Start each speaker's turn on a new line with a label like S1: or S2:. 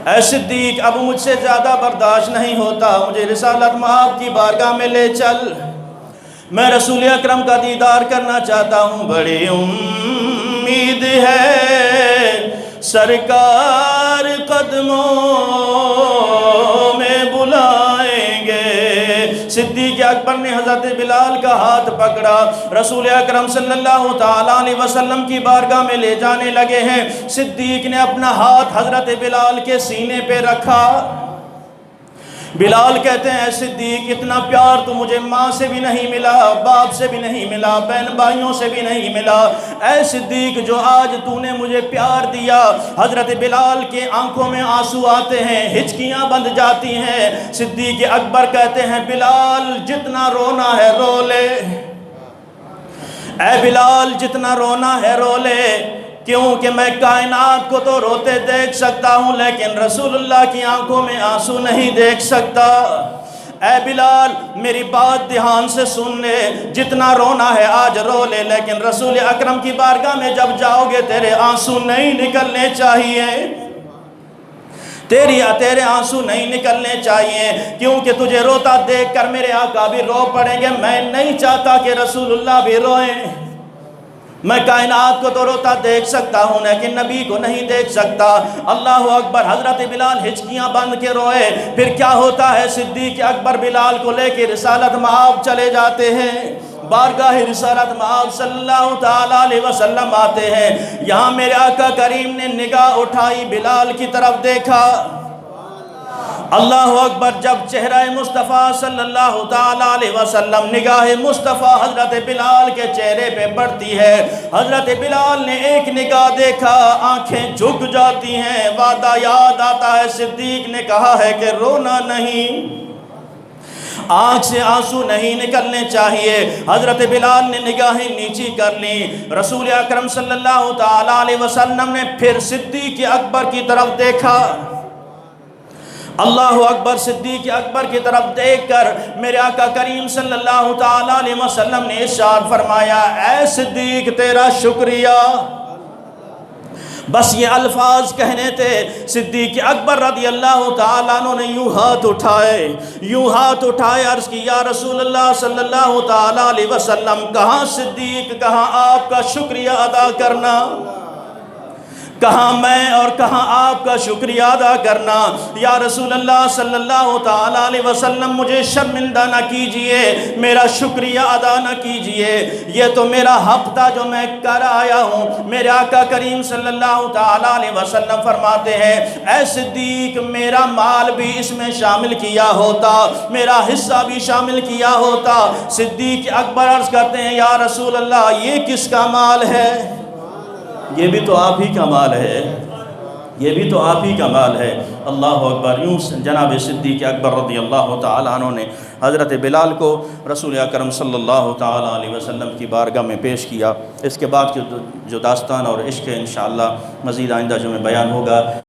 S1: ऐ सिद्दीक, अब मुझसे ज़्यादा बर्दाश्त नहीं होता, मुझे रिसालत मआब की बारगाह में ले चल, मैं रसूल अकरम का दीदार करना चाहता हूँ। बड़ी उम्मीद है सरकार कदमों में बुलाएंगे। सिद्दीक़ अकबर ने हज़रत बिलाल का हाथ पकड़ा, रसूल अकरम सल्लल्लाहु ताला अलैहि वसल्लम की बारगाह में ले जाने लगे हैं। सिद्दीक़ ने अपना हाथ हज़रत बिलाल के सीने पे रखा। बिलाल कहते हैं, सिद्दीक, इतना प्यार तो मुझे माँ से भी नहीं मिला, बाप से भी नहीं मिला, बहन भाइयों से भी नहीं मिला। ऐ सिद्दीक, जो आज तूने मुझे प्यार दिया। हज़रत बिलाल के आंखों में आंसू आते हैं, हिचकियाँ बंध जाती हैं। सिद्दीक अकबर कहते हैं, बिलाल जितना रोना है रो ले, ऐ बिलाल जितना रोना है रो ले, क्योंकि मैं कायनात को तो रोते देख सकता हूँ, लेकिन रसूलुल्लाह की आंखों में आंसू नहीं देख सकता। ऐ बिलाल, मेरी बात ध्यान से सुन ले, जितना रोना है आज रो ले, लेकिन रसूल अकरम की बारगाह में जब जाओगे तेरे आंसू नहीं निकलने चाहिए, तेरे आंसू नहीं निकलने चाहिए, क्योंकि तुझे रोता देखकर मेरे आका भी रो पड़ेंगे। मैं नहीं चाहता कि रसूलुल्लाह भी रोएं। मैं कायनात को तो रोता देख सकता हूँ, लेकिन नबी को नहीं देख सकता। अल्लाह अकबर। हज़रत बिलाल हिचकियाँ बंद के रोए। फिर क्या होता है, सिद्दीक़ अकबर बिलाल को लेकर रिसालत मआब चले जाते हैं। बारगाह रिसालत मआब सल्लल्लाहु ताला अलैहि वसल्लम आते हैं। यहाँ मेरे आका करीम ने निगाह उठाई, बिलाल की तरफ देखा। अल्लाह अकबर। जब चेहरा मुस्तफ़ा सल्लल्लाहु ताला अलैहि वसल्लम, निगाह मुस्तफ़ा हज़रत बिलाल के चेहरे पे पड़ती है, हज़रत बिलाल ने एक निगाह देखा, आंखें झुक जाती हैं। वादा याद आता है, सिद्दीक़ ने कहा है कि रोना नहीं, आँख से आंसू नहीं निकलने चाहिए। हज़रत बिलाल ने निगाहें नीची कर ली। रसूल अकरम सल्लल्लाहु ताला अलैहि वसल्लम ने फिर सिद्दीक़ अकबर की तरफ देखा। अल्लाह अकबर। सिद्दीक़ अकबर की तरफ देखकर मेरे आका करीम सल्लल्लाहु ताला अलैहि वसल्लम ने इरशाद फरमाया, ऐ सिद्दीक़, तेरा शुक्रिया। बस ये अल्फाज कहने थे। सिद्दीक़ अकबर रज़ी अल्लाह ताला अन्हु ने यूँ हाथ उठाए, अर्ज़ की, या रसूलल्लाह सल्लल्लाहु ताला अलैहि वसल्लम, कहाँ सिद्दीक़, कहाँ आपका शुक्रिया अदा करना, कहाँ मैं और कहाँ आपका शुक्रिया अदा करना। या रसूलल्लाह सल्लल्लाहु ताला अलैहि वसल्लम, मुझे शर्मिंदा न कीजिए, मेरा शुक्रिया अदा न कीजिए, ये तो मेरा हक़ था जो मैं कर आया हूँ। मेरे आका करीम सल्लल्लाहु ताला अलैहि वसल्लम फरमाते हैं, ऐ सिद्दीक़, मेरा माल भी इसमें शामिल किया होता, मेरा हिस्सा भी शामिल किया होता। सिद्दीक़ अकबर अर्ज़ करते हैं, या रसूलल्लाह, ये किसका माल है? ये भी तो आप ही का माल है, ये भी तो आप ही का माल है। अल्लाह अकबर। यूँ जनाब सिद्दीक़ अकबर रज़ी अल्लाह ताला अन्हु ने हज़रत बिलाल को रसूल अकरम सल्लल्लाहु ताला अलैहि वसल्लम की बारगाह में पेश किया। इसके बाद जो दास्तान और इश्क़ इंशाअल्लाह मज़ीद आइंदा जो में बयान होगा।